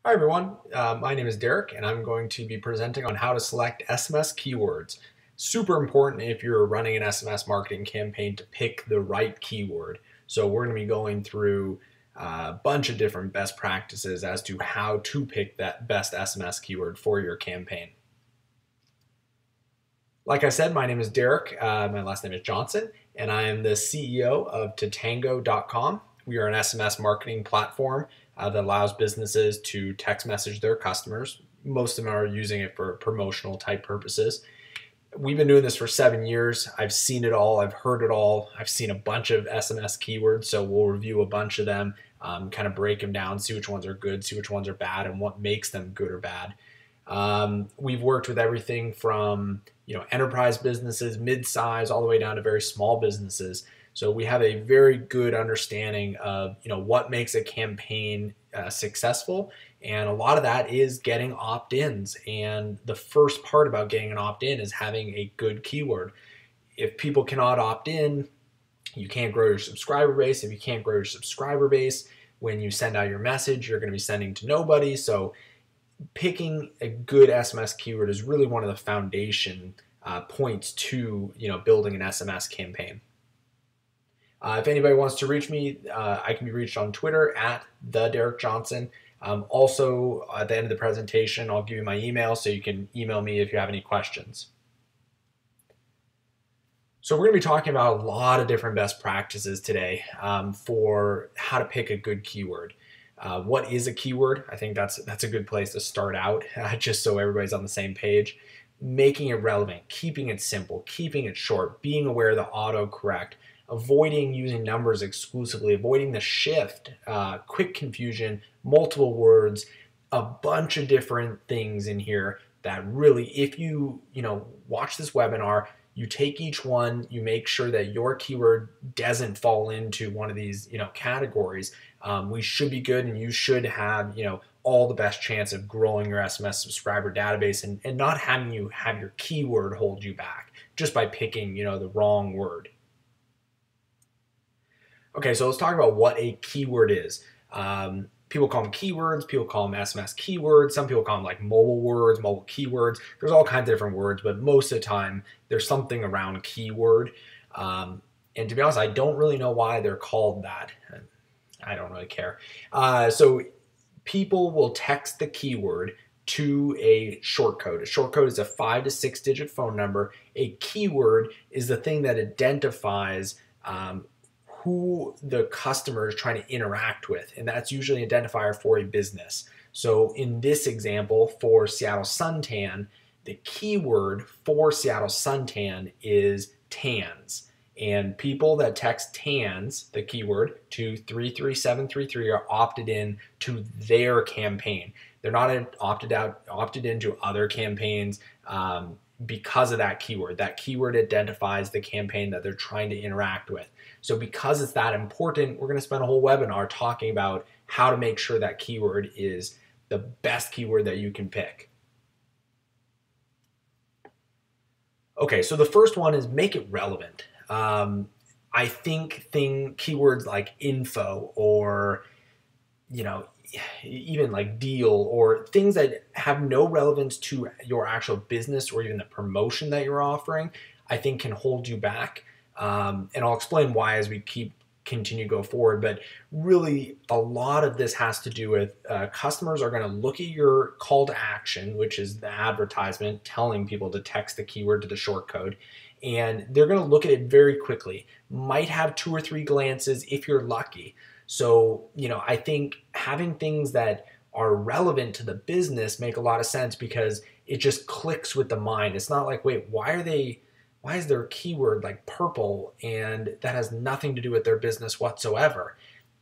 Hi everyone, my name is Derek and I'm going to be presenting on how to select SMS keywords. Super important if you're running an SMS marketing campaign to pick the right keyword. So we're going to be going through a bunch of different best practices as to how to pick that best SMS keyword for your campaign. Like I said, my name is Derek, my last name is Johnson, and I am the CEO of Tatango.com. We are an SMS marketing platform that allows businesses to text message their customers. Most of them are using it for promotional type purposes. We've been doing this for 7 years. I've seen it all. I've heard it all. I've seen a bunch of SMS keywords, so we'll review a bunch of them, kind of break them down, see which ones are good, see which ones are bad, and what makes them good or bad. We've worked with everything from enterprise businesses, mid-size, all the way down to very small businesses. So we have a very good understanding of what makes a campaign successful, and a lot of that is getting opt-ins. And the first part about getting an opt-in is having a good keyword. If people cannot opt in, you can't grow your subscriber base. If you can't grow your subscriber base, when you send out your message, you're going to be sending to nobody. So picking a good SMS keyword is really one of the foundation points to building an SMS campaign. If anybody wants to reach me, I can be reached on Twitter at the Derek Johnson. Also, at the end of the presentation, I'll give you my email so you can email me if you have any questions. So we're going to be talking about a lot of different best practices today for how to pick a good keyword. What is a keyword? I think that's a good place to start out, just so everybody's on the same page. Making it relevant, keeping it simple, keeping it short, being aware of the autocorrect, avoiding using numbers exclusively, avoiding the shift, quick confusion, multiple words, a bunch of different things in here that really, if you watch this webinar, you take each one, you make sure that your keyword doesn't fall into one of these categories. We should be good, and you should have all the best chance of growing your SMS subscriber database and not having you have your keyword hold you back just by picking the wrong word. Okay, so let's talk about what a keyword is. People call them keywords, people call them SMS keywords, some people call them like mobile words, mobile keywords. There's all kinds of different words, but most of the time there's something around keyword. And to be honest, I don't really know why they're called that. I don't really care. So people will text the keyword to a short code. A short code is a 5 to 6 digit phone number. A keyword is the thing that identifies who the customer is trying to interact with, and that's usually an identifier for a business. So in this example, for Seattle Suntan, the keyword for Seattle Suntan is tans. And people that text tans, the keyword, to 33733 are opted in to their campaign. They're not opted into other campaigns because of that keyword. That keyword identifies the campaign that they're trying to interact with. So because it's that important, we're going to spend a whole webinar talking about how to make sure that keyword is the best keyword that you can pick. Okay, so the first one is make it relevant. I think keywords like info or even like deal or things that have no relevance to your actual business or even the promotion that you're offering, I think can hold you back. And I'll explain why as we continue to go forward. But really, a lot of this has to do with customers are going to look at your call to action, which is the advertisement telling people to text the keyword to the short code. And they're going to look at it very quickly, might have 2 or 3 glances if you're lucky. So, I think having things that are relevant to the business make a lot of sense because it just clicks with the mind. It's not like, wait, why is their keyword like purple? And that has nothing to do with their business whatsoever.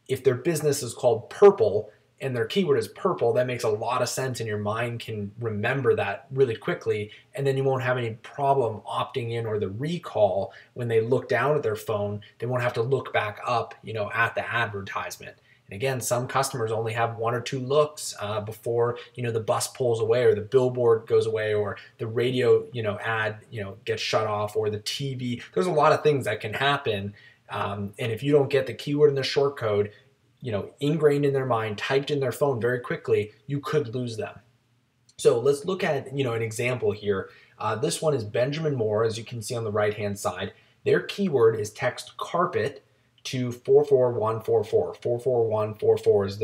If their business is called purple and their keyword is purple, that makes a lot of sense, and your mind can remember that really quickly, and then you won't have any problem opting in or the recall when they look down at their phone. They won't have to look back up, at the advertisement. And again, some customers only have 1 or 2 looks before the bus pulls away or the billboard goes away or the radio ad gets shut off or the TV. There's a lot of things that can happen, and if you don't get the keyword in the short code, ingrained in their mind, typed in their phone very quickly, you could lose them. So let's look at, an example here. This one is Benjamin Moore, as you can see on the right-hand side. Their keyword is text carpet to 44144. 44144 is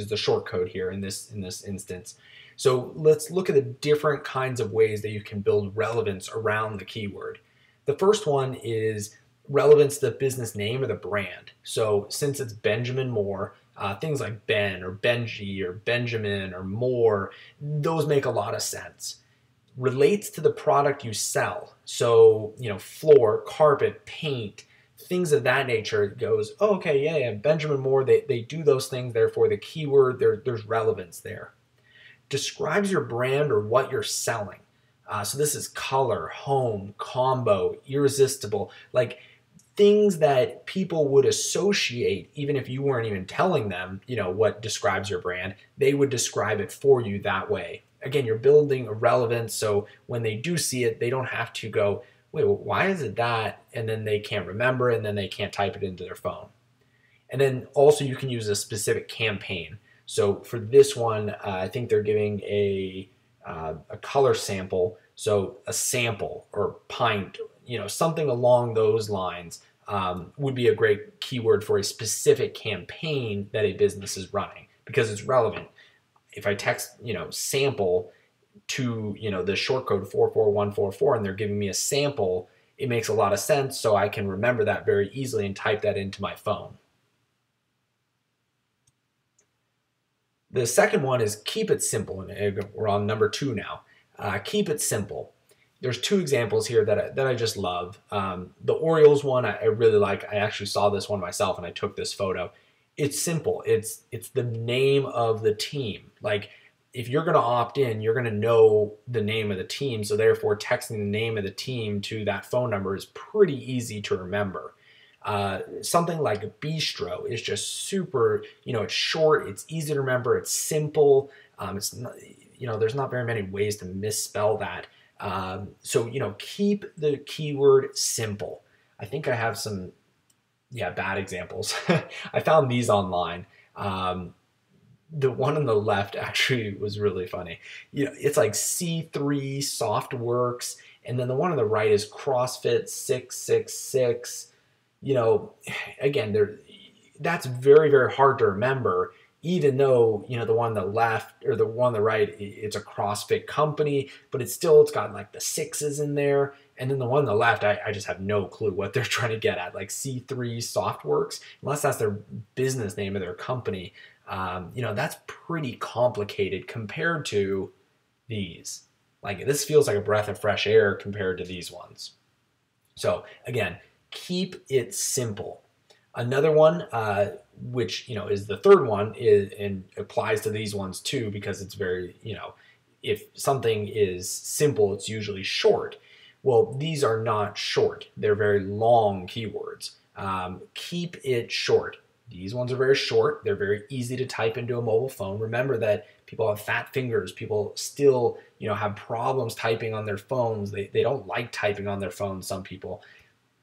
the short code here in this instance. So let's look at the different kinds of ways that you can build relevance around the keyword. The first one is relevance to the business name or the brand. So since it's Benjamin Moore, things like Ben or Benji or Benjamin or Moore, those make a lot of sense. Relates to the product you sell. So, floor, carpet, paint, things of that nature. It goes, oh, okay, yeah, Benjamin Moore, they do those things, therefore the keyword, there's relevance there. Describes your brand or what you're selling. So this is color, home, combo, irresistible, like things that people would associate, even if you weren't even telling them, what describes your brand, they would describe it for you that way. Again, you're building a relevance, so when they do see it, they don't have to go, wait, well, why is it that? And then they can't remember, and then they can't type it into their phone. And then also you can use a specific campaign. So for this one, I think they're giving a color sample, so a sample or pint, something along those lines would be a great keyword for a specific campaign that a business is running because it's relevant. If I text, sample to, the short code 44144 and they're giving me a sample, it makes a lot of sense, so I can remember that very easily and type that into my phone. The second one is keep it simple, and we're on number 2 now. Keep it simple. There's 2 examples here that I just love. The Orioles one I really like. I actually saw this one myself and I took this photo. It's simple. It's the name of the team. Like if you're going to opt in, you're going to know the name of the team. So therefore texting the name of the team to that phone number is pretty easy to remember. Something like Bistro is just super, it's short, it's easy to remember, it's simple. It's not, there's not very many ways to misspell that. So, keep the keyword simple. I think I have some, bad examples. I found these online. The one on the left actually was really funny. It's like C3 Softworks, and then the one on the right is CrossFit 666. Again, that's very, very hard to remember, even though, the one on the left or the one on the right, it's a CrossFit company, but it's got like the 6s in there. And then the one on the left, I just have no clue what they're trying to get at, like C3 Softworks, unless that's their business name of their company. That's pretty complicated compared to these. Like this feels like a breath of fresh air compared to these ones. So again, keep it simple. Another one, which is the third one, and applies to these ones too, because it's very, if something is simple, it's usually short. Well, these are not short; they're very long keywords. Keep it short. These ones are very short. They're very easy to type into a mobile phone. Remember that people have fat fingers. People still, have problems typing on their phones. They don't like typing on their phones. Some people.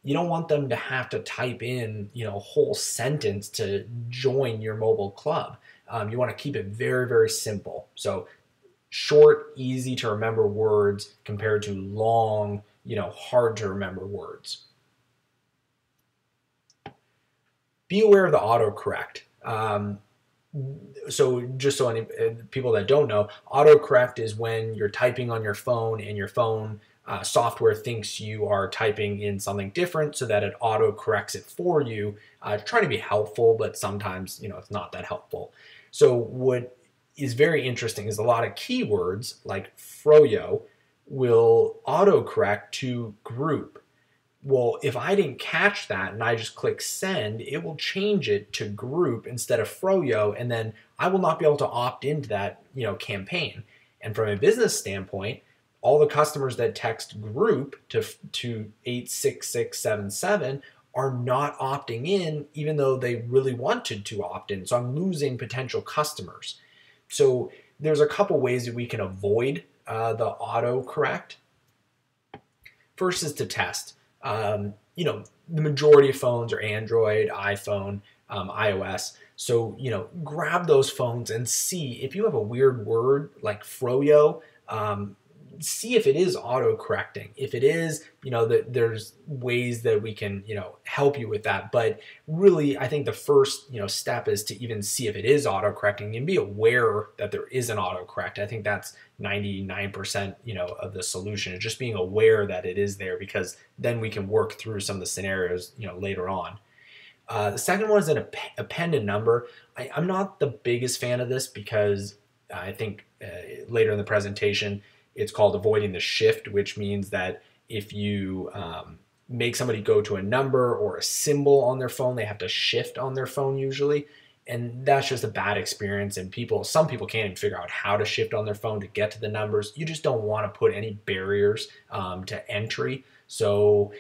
You don't want them to have to type in, a whole sentence to join your mobile club. You want to keep it very, very simple. So short, easy to remember words compared to long, hard to remember words. Be aware of the autocorrect. So just so any people that don't know, autocorrect is when you're typing on your phone and your phone software thinks you are typing in something different so that it auto corrects it for you. Trying to be helpful, but sometimes, it's not that helpful. So what is very interesting is a lot of keywords like froyo will auto correct to group. Well, if I didn't catch that and I just click send, it will change it to group instead of froyo, and then I will not be able to opt into that, campaign. And from a business standpoint, all the customers that text group to 86677 are not opting in, even though they really wanted to opt in. So I'm losing potential customers. So there's a couple ways that we can avoid the autocorrect. First is to test. The majority of phones are Android, iPhone, iOS. So, grab those phones and see if you have a weird word like froyo. See if it is auto correcting. If it is, there's ways that we can, help you with that. But really, I think the first, step is to even see if it is auto correcting and be aware that there is an auto correct. I think that's 99%, of the solution, is just being aware that it is there, because then we can work through some of the scenarios, later on. The second one is an append a number. I'm not the biggest fan of this, because I think later in the presentation, it's called avoiding the shift, which means that if you make somebody go to a number or a symbol on their phone, they have to shift on their phone usually. And that's just a bad experience. And some people can't even figure out how to shift on their phone to get to the numbers. You just don't want to put any barriers to entry. So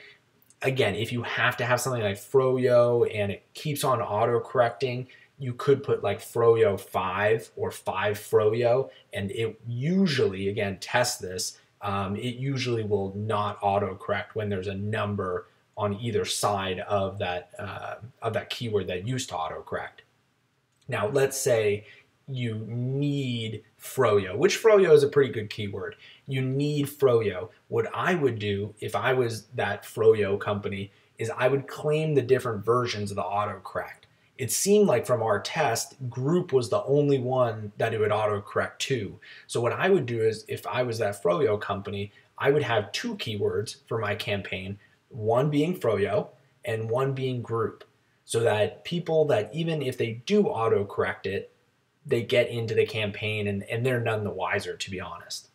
again, if you have to have something like froyo and it keeps on auto correcting, you could put like froyo 5 or 5 froyo, and it usually, again, test this, it usually will not auto correct when there's a number on either side of that keyword that used to auto correct. Now, let's say you need froyo, which froyo is a pretty good keyword. You need froyo. What I would do if I was that froyo company is I would claim the different versions of the autocorrect. It seemed like from our test, group was the only one that it would autocorrect to. So what I would do is, if I was that froyo company, I would have 2 keywords for my campaign, one being froyo and one being group, so that people that, even if they do autocorrect it, they get into the campaign and they're none the wiser, to be honest.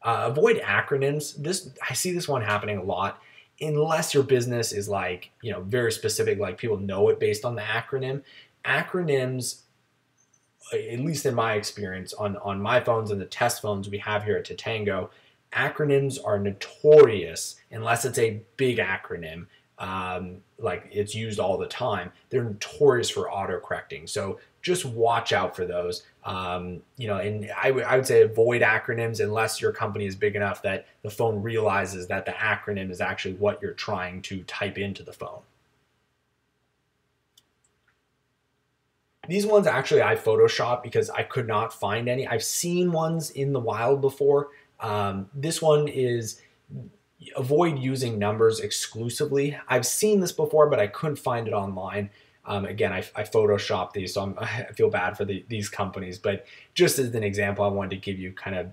Avoid acronyms. I see this one happening a lot. Unless your business is like, very specific, like people know it based on the acronym. Acronyms, at least in my experience on my phones and the test phones we have here at Tatango, acronyms are notorious, unless it's a big acronym, like it's used all the time. They're notorious for autocorrecting. So just watch out for those. And I would say avoid acronyms unless your company is big enough that the phone realizes that the acronym is actually what you're trying to type into the phone. These ones actually I photoshopped because I could not find any. I've seen ones in the wild before. This one is avoid using numbers exclusively. I've seen this before, but I couldn't find it online. Again, I photoshopped these, so I feel bad for these companies. But just as an example, I wanted to give you kind of,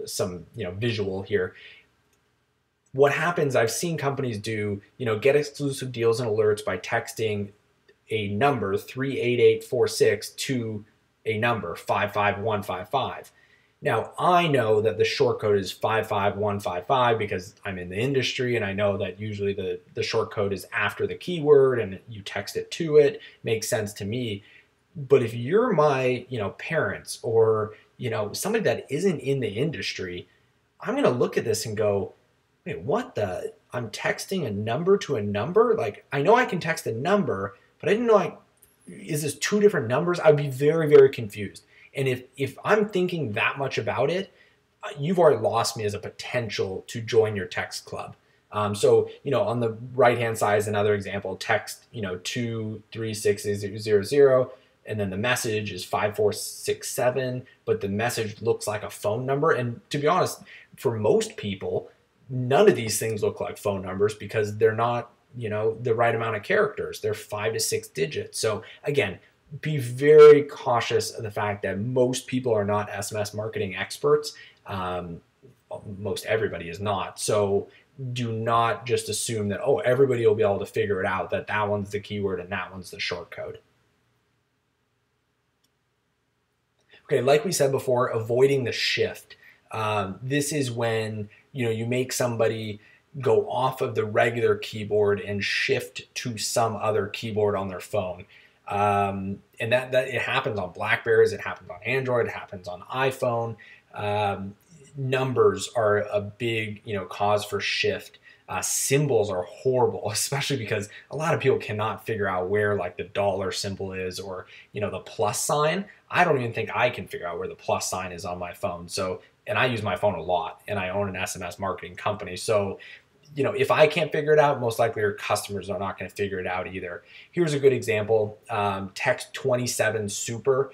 some, visual here. What happens, I've seen companies do, get exclusive deals and alerts by texting a number 38846 to a number 55155. Now, I know that the short code is 55155 because I'm in the industry, and I know that usually the short code is after the keyword and you text it to it. Makes sense to me. But if you're my, parents or, somebody that isn't in the industry, I'm going to look at this and go, wait, what the? I'm texting a number to a number? Like, I know I can text a number, but I didn't know is this 2 different numbers? I'd be very, very confused. And if I'm thinking that much about it, you've already lost me as a potential to join your text club. So, on the right-hand side is another example, text, 23600, and then the message is 5467, but the message looks like a phone number. And to be honest, for most people, none of these things look like phone numbers because they're not, the right amount of characters. They're 5 to 6 digits. So again, be very cautious of the fact that most people are not SMS marketing experts. Most everybody is not. So do not just assume that, everybody will be able to figure it out, that one's the keyword and that one's the short code. Okay, like we said before, avoiding the shift. This is when, you make somebody go off of the regular keyboard and shift to some other keyboard on their phone. And that it happens on Blackberries, it happens on Android, it happens on iPhone. Numbers are a big, cause for shift. Symbols are horrible, especially because a lot of people cannot figure out where like the dollar symbol is, or, the plus sign. I don't even think I can figure out where the plus sign is on my phone. So, and I use my phone a lot, and I own an SMS marketing company. So if I can't figure it out, most likely your customers are not going to figure it out either. Here's a good example. Text 27 super.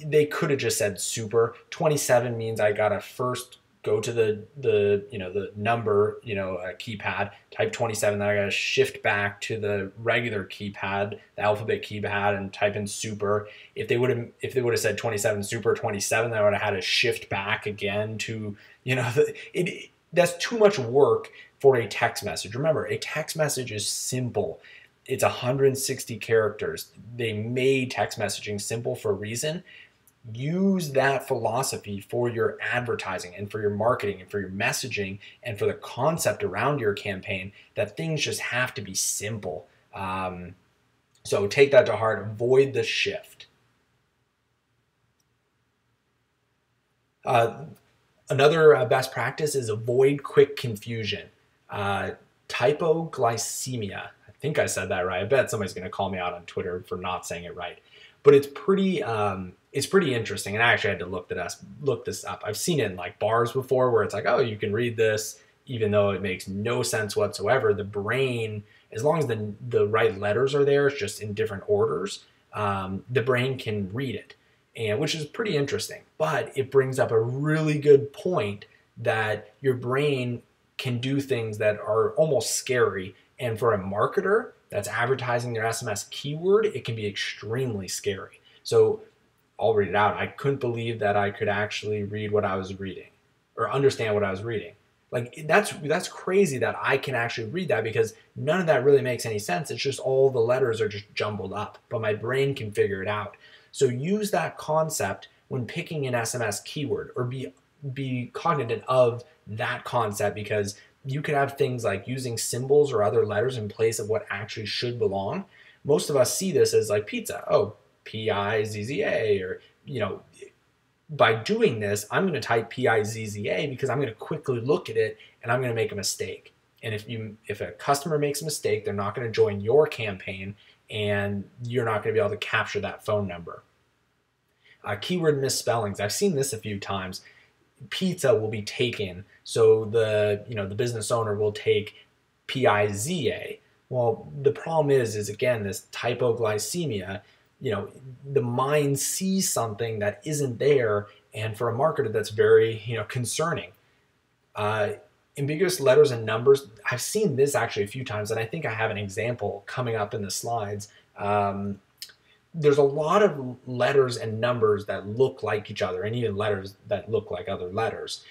They could have just said super. 27 means I got to first go to the number, keypad, type 27, then I got to shift back to the regular keypad, the alphabet keypad, and type in super. If they would have said 27 super 27, then I would have had to shift back again to, that's too much work for a text message. Remember, a text message is simple. It's 160 characters. They made text messaging simple for a reason. Use that philosophy for your advertising and for your marketing and for your messaging and for the concept around your campaign, that things just have to be simple. So take that to heart. Avoid the shift. Another best practice is avoid quick confusion. Typoglycemia. I think I said that right. I bet somebody's going to call me out on Twitter for not saying it right. But it's pretty interesting, and I actually had to look this up. I've seen it in like bars before where it's like, oh, you can read this, even though it makes no sense whatsoever. The brain, as long as the right letters are there, it's just in different orders, the brain can read it, and which is pretty interesting. But it brings up a really good point that your brain can do things that are almost scary, and for a marketer that's advertising their SMS keyword, it can be extremely scary. So I'll read it out. I couldn't believe that I could actually read what I was reading or understand what I was reading. Like that's crazy that I can actually read that, because none of that really makes any sense. It's just all the letters are just jumbled up, but my brain can figure it out. So use that concept when picking an SMS keyword, or be cognizant of that concept, because you could have things like using symbols or other letters in place of what actually should belong. Most of us see this as like pizza. Oh, P-I-Z-Z-A, or, by doing this, I'm going to type P-I-Z-Z-A because I'm going to quickly look at it and I'm going to make a mistake. And if a customer makes a mistake, they're not going to join your campaign, and you're not going to be able to capture that phone number. Keyword misspellings. I've seen this a few times. Pizza will be taken, so the business owner will take P-I-Z-A. Well, the problem is again, this typoglycemia. The mind sees something that isn't there, and for a marketer, that's very concerning. Ambiguous letters and numbers. I've seen this actually a few times, and I think I have an example coming up in the slides. There's a lot of letters and numbers that look like each other, and even letters that look like other letters.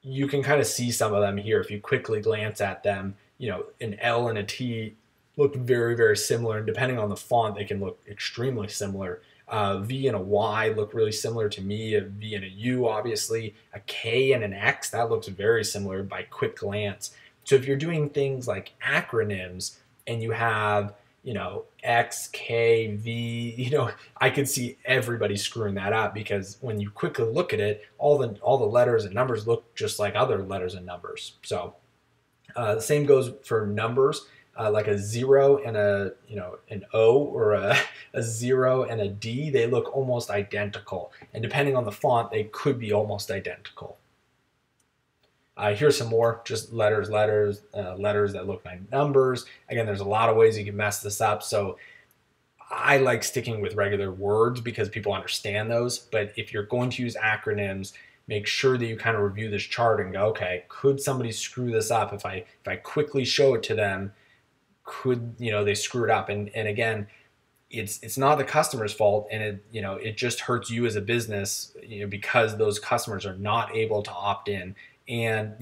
You can kind of see some of them here if you quickly glance at them. An L and a T look very, very similar, and depending on the font, they can look extremely similar. V and a Y look really similar to me. A V and a U, obviously. A K and an X, that looks very similar by quick glance. So if you're doing things like acronyms and you have X, K, V, I could see everybody screwing that up, because when you quickly look at it, all the letters and numbers look just like other letters and numbers. So the same goes for numbers, like a 0 and an O, or a 0 and a D. They look almost identical, and depending on the font, they could be almost identical. Here's some more, just letters that look like numbers. Again, there's a lot of ways you can mess this up. So I like sticking with regular words because people understand those. But if you're going to use acronyms, make sure that you kind of review this chart and go, okay, could somebody screw this up? If I quickly show it to them, could they screw it up? And again, it's not the customer's fault, and it just hurts you as a business, because those customers are not able to opt in. And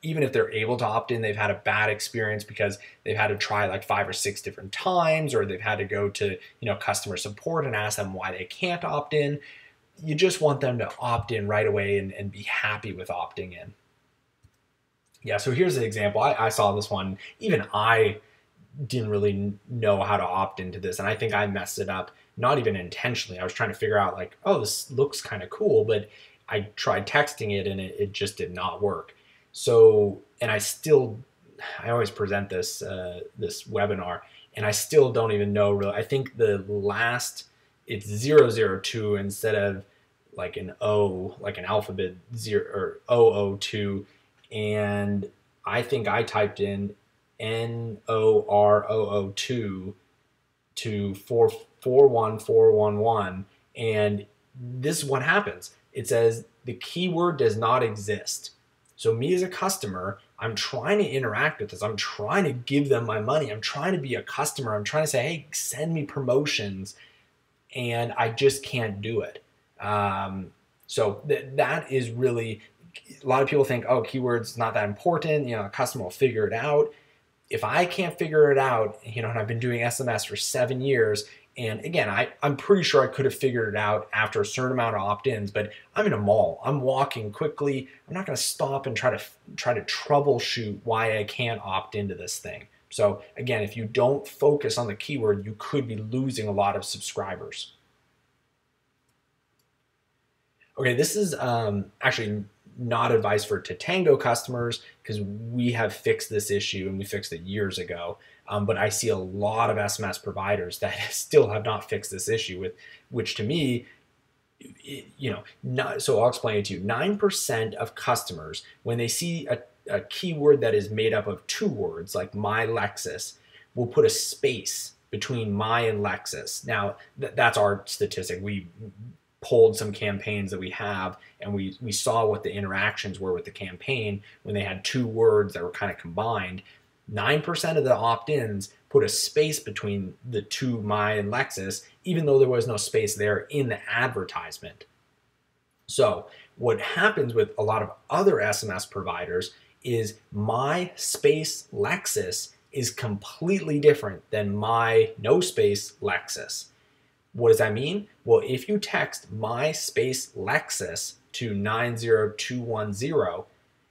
even if they're able to opt in, they've had a bad experience because they've had to try like 5 or 6 different times, or they've had to go to customer support and ask them why they can't opt in. You just want them to opt in right away and be happy with opting in. Yeah, so here's an example. I saw this one. Even I didn't really know how to opt into this, and I think I messed it up, not even intentionally. I was trying to figure out like, oh, this looks kind of cool, but I tried texting it and it just did not work. So, and I always present this webinar, and I still don't even know really. I think it's 002 instead of like an O, like an alphabet 0 or 002, and I think I typed in NOROO2 to 441411, and this is what happens. It says the keyword does not exist. So me as a customer, I'm trying to interact with this. I'm trying to give them my money. I'm trying to be a customer. I'm trying to say, hey, send me promotions, and I just can't do it. So that is really, a lot of people think, oh, keywords not that important. A customer will figure it out. If I can't figure it out, and I've been doing SMS for 7 years, and again, I'm pretty sure I could have figured it out after a certain amount of opt-ins, but I'm in a mall. I'm walking quickly. I'm not going to stop and try to troubleshoot why I can't opt into this thing. So again, if you don't focus on the keyword, you could be losing a lot of subscribers. Okay, this is actually not advice for Tatango customers, because we have fixed this issue and we fixed it years ago. But I see a lot of SMS providers that still have not fixed this issue, which to me, so I'll explain it to you. 9% of customers, when they see a keyword that is made up of 2 words, like my Lexus, will put a space between my and Lexus. Now, that's our statistic. We pulled some campaigns that we have, and we saw what the interactions were with the campaign when they had 2 words that were kind of combined. 9% of the opt-ins put a space between the 2 my and Lexus, even though there was no space there in the advertisement. So what happens with a lot of other SMS providers is my space Lexus is completely different than my no space Lexus. What does that mean? Well, if you text my space Lexus to 90210,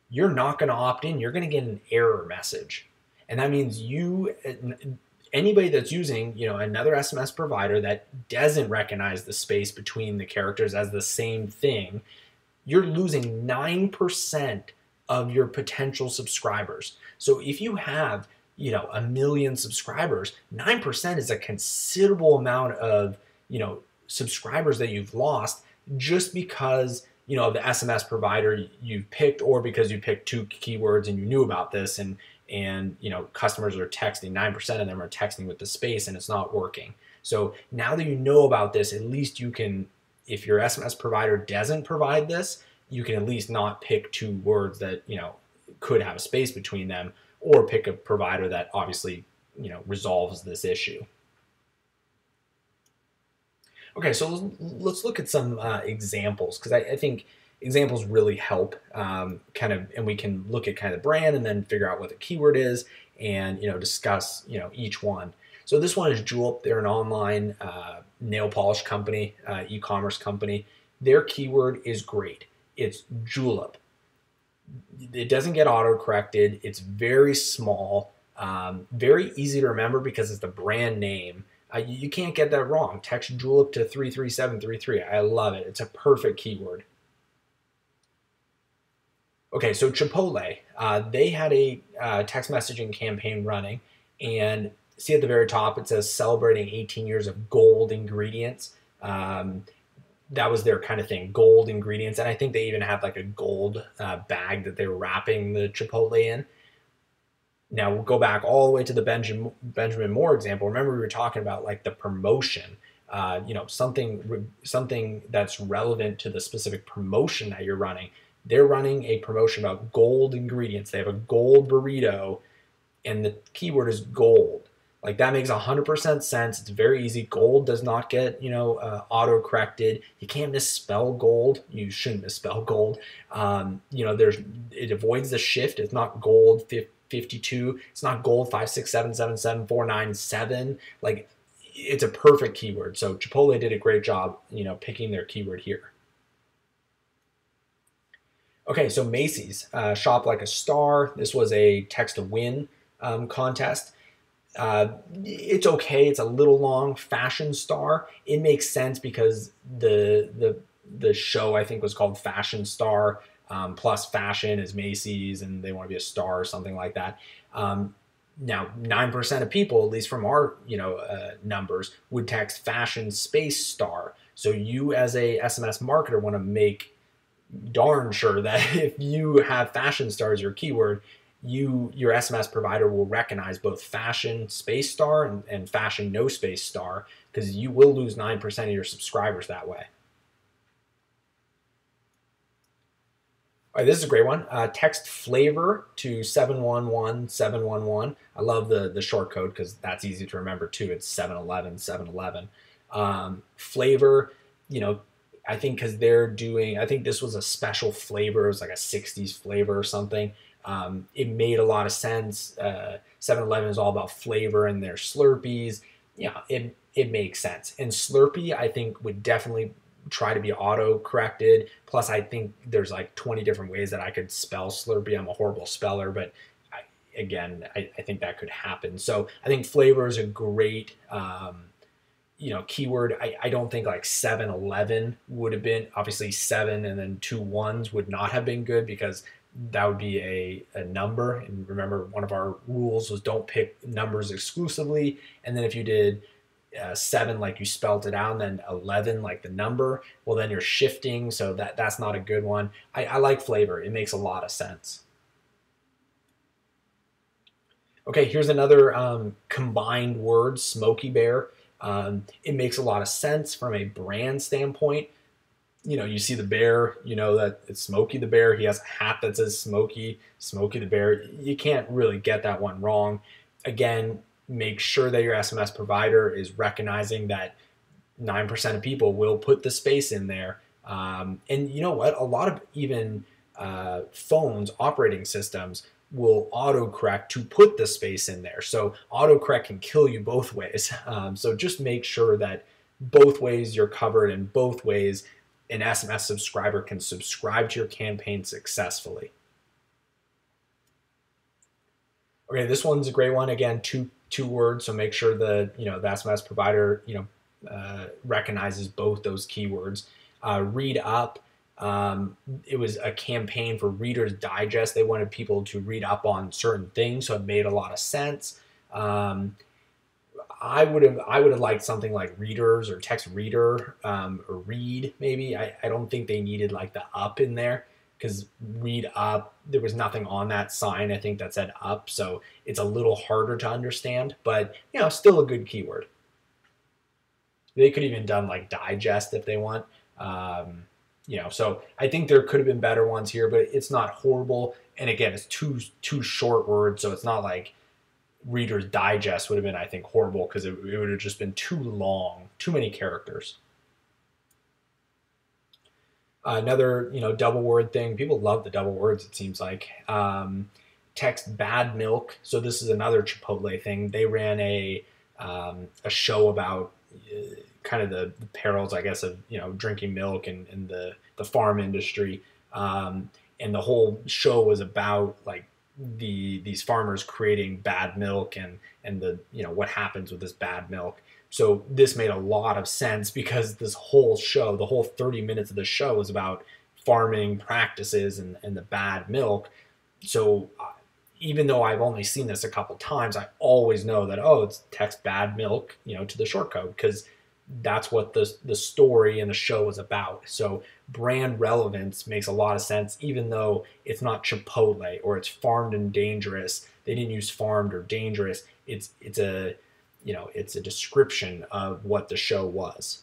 you're not going to opt in. You're going to get an error message. And that means anybody that's using, another SMS provider that doesn't recognize the space between the characters as the same thing, you're losing 9% of your potential subscribers. So if you have, 1 million subscribers, 9% is a considerable amount of, subscribers that you've lost just because, of the SMS provider you picked, or because you picked 2 keywords and you knew about this, and customers are texting, 9% of them are texting with the space, and it's not working. So now that you know about this, at least you can, if your SMS provider doesn't provide this, you can at least not pick 2 words that, could have a space between them, or pick a provider that obviously, resolves this issue. Okay, so let's look at some examples, because I think examples really help and we can look at kind of the brand and then figure out what the keyword is, and discuss each one. So this one is Julep. They're an online nail polish company, e-commerce company. Their keyword is great. It's Julep. It doesn't get auto-corrected. It's very small, very easy to remember because it's the brand name. You can't get that wrong. Text Julep to 33733. I love it. It's a perfect keyword. Okay, so Chipotle, they had a text messaging campaign running, and see at the very top it says celebrating 18 years of gold ingredients. That was their kind of thing, gold ingredients, and I think they even had like a gold bag that they were wrapping the Chipotle in. Now we'll go back all the way to the Benjamin Moore example. Remember, we were talking about like the promotion, something that's relevant to the specific promotion that you're running. They're running a promotion about gold ingredients. They have a gold burrito, and the keyword is gold. Like, that makes 100% sense. It's very easy. Gold does not get, auto-corrected. You can't misspell gold. You shouldn't misspell gold. It avoids the shift. It's not gold 52. It's not gold 567777497. Like, it's a perfect keyword. So Chipotle did a great job, picking their keyword here. Okay, so Macy's, Shop Like a Star. This was a text to win contest. It's okay. It's a little long. Fashion Star. It makes sense because the show, I think, was called Fashion Star. Plus fashion is Macy's, and they want to be a star or something like that. Now, 9% of people, at least from our numbers, would text fashion space star. So you, as a SMS marketer, want to make darn sure that if you have fashion star as your keyword, your SMS provider will recognize both fashion space star and fashion no space star, because you will lose 9% of your subscribers that way. All right, this is a great one. Text flavor to 711711. I love the short code because that's easy to remember too. It's 711 711. Flavor, you know, I think because I think this was a special flavor. It was like a 60s flavor or something. It made a lot of sense. 7-Eleven is all about flavor and their Slurpees. Yeah, it makes sense. And Slurpee, I think, would definitely try to be auto corrected. Plus, I think there's like 20 different ways that I could spell Slurpee. I'm a horrible speller, but I think that could happen. So I think flavor is a great keyword. I don't think like 7-Eleven would have been, obviously 7 and then 2 1s would not have been good, because that would be a number. And remember, one of our rules was don't pick numbers exclusively. And then if you did 7 like you spelled it out, and then 11 like the number, well, then you're shifting. So that's not a good one. I like flavor. It makes a lot of sense. Okay, here's another combined word, Smokey Bear. It makes a lot of sense from a brand standpoint. You see the bear, you know that it's Smokey the Bear. He has a hat that says Smokey the Bear. You can't really get that one wrong. Again, make sure that your SMS provider is recognizing that 9% of people will put the space in there. And you know what? A lot of even phones, operating systems, will autocorrect to put the space in there. So autocorrect can kill you both ways. So just make sure that both ways you're covered, and both ways an SMS subscriber can subscribe to your campaign successfully. Okay, this one's a great one. Again, two words, so make sure the SMS provider recognizes both those keywords. Read up. It was a campaign for Reader's Digest. They wanted people to read up on certain things, so it made a lot of sense. I would have liked something like Readers or Text Reader, or Read maybe. I don't think they needed like the up in there, because Read Up, there was nothing on that sign, I think, that said up, so it's a little harder to understand, but still a good keyword. They could even done like digest if they want. So I think there could have been better ones here, but it's not horrible. And again, it's two short words, so it's not like Reader's Digest would have been, I think, horrible, because it would have just been too long, too many characters. Another, double word thing. People love the double words, it seems like. Text bad milk. So this is another Chipotle thing. They ran a show about kind of the perils, I guess, of drinking milk and the farm industry. And the whole show was about like these farmers creating bad milk and the what happens with this bad milk. So this made a lot of sense, because this whole show, the whole 30 minutes of the show, was about farming practices and the bad milk. So even though I've only seen this a couple times, I always know that, it's text bad milk, to the short code, because that's what the story and the show is about. So brand relevance makes a lot of sense, even though it's not Chipotle or it's farmed and dangerous. They didn't use farmed or dangerous. It's a description of what the show was.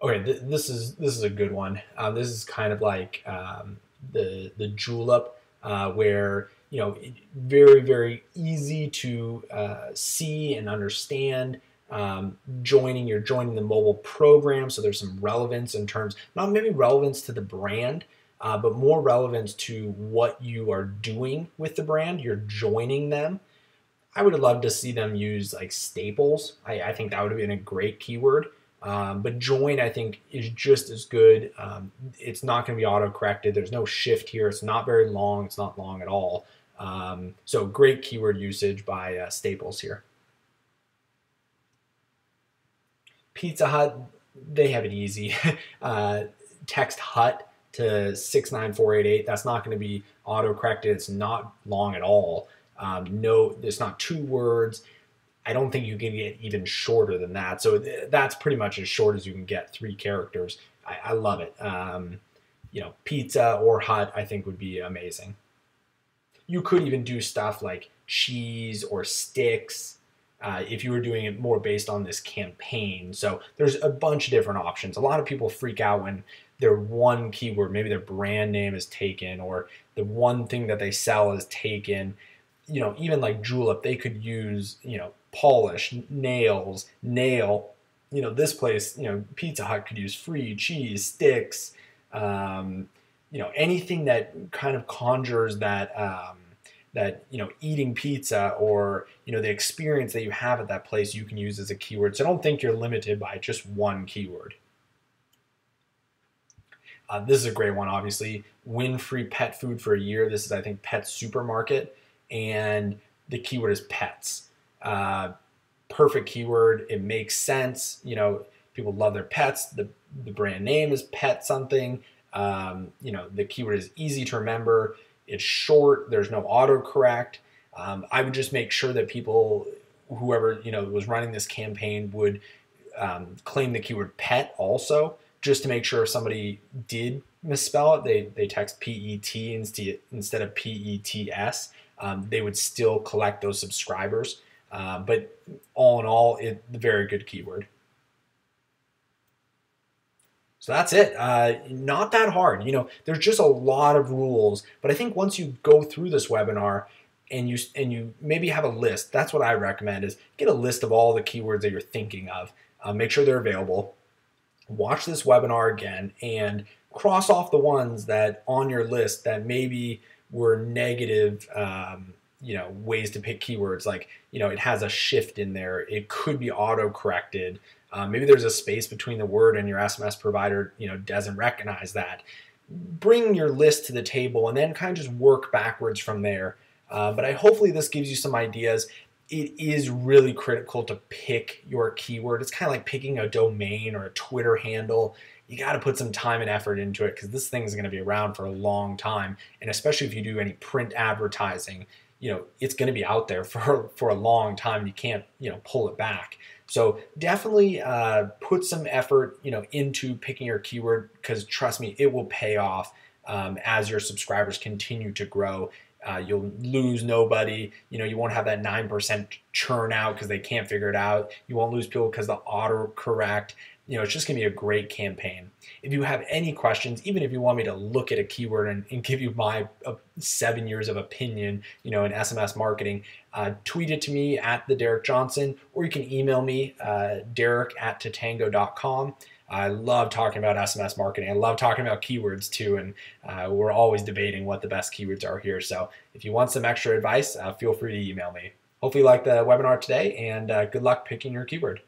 Okay, this is a good one. This is kind of like the julep, where very, very easy to see and understand. You're joining the mobile program, so there's some relevance in terms, not maybe relevance to the brand, but more relevance to what you are doing with the brand. You're joining them. I would have loved to see them use like Staples. I think that would have been a great keyword. But join, I think, is just as good. It's not going to be auto-corrected. There's no shift here. It's not very long. It's not long at all. So great keyword usage by Staples here. Pizza Hut, they have it easy. Text Hut to 69488. That's not going to be auto-corrected. It's not long at all. No, it's not 2 words. I don't think you can get even shorter than that. So that's pretty much as short as you can get, 3 characters. I love it. pizza or hut, I think would be amazing. You could even do stuff like cheese or sticks if you were doing it more based on this campaign. So there's a bunch of different options. A lot of people freak out when their one keyword, maybe their brand name is taken, or the one thing that they sell is taken. Even like Julep, they could use, polish, nails, nail. This place, Pizza Hut could use free cheese, sticks, anything that kind of conjures that eating pizza or the experience that you have at that place, you can use as a keyword. So I don't think you're limited by just one keyword. This is a great one, obviously. Win free pet food for a year. This is, I think, Pet Supermarket, and the keyword is pets. Perfect keyword. It makes sense. People love their pets. The brand name is pet something. The keyword is easy to remember. It's short. There's no autocorrect. I would just make sure that people, whoever was running this campaign, would claim the keyword pet also, just to make sure if somebody did misspell it, they text P-E-T instead of P-E-T-S. They would still collect those subscribers. But all in all, it's a very good keyword. So that's it. Not that hard. There's just a lot of rules. But I think once you go through this webinar and you maybe have a list, that's what I recommend, is get a list of all the keywords that you're thinking of. Make sure they're available. Watch this webinar again and cross off the ones that on your list that maybe were negative, ways to pick keywords. Like, it has a shift in there. It could be auto-corrected. Maybe there's a space between the word and your SMS provider, doesn't recognize that. Bring your list to the table and then kind of just work backwards from there. But hopefully this gives you some ideas. It is really critical to pick your keyword. It's kind of like picking a domain or a Twitter handle. You got to put some time and effort into it because this thing is going to be around for a long time. And especially if you do any print advertising, it's going to be out there for a long time. You can't, pull it back. So definitely put some effort, into picking your keyword, because trust me, it will pay off as your subscribers continue to grow. You'll lose nobody. You won't have that 9% churn out because they can't figure it out. You won't lose people because the autocorrect. It's just going to be a great campaign. If you have any questions, even if you want me to look at a keyword and give you my 7 years of opinion, in SMS marketing, tweet it to me at the Derek Johnson, or you can email me, derek@tatango.com. I love talking about SMS marketing. I love talking about keywords too, and we're always debating what the best keywords are here. So if you want some extra advice, feel free to email me. Hopefully you liked the webinar today, and good luck picking your keyword.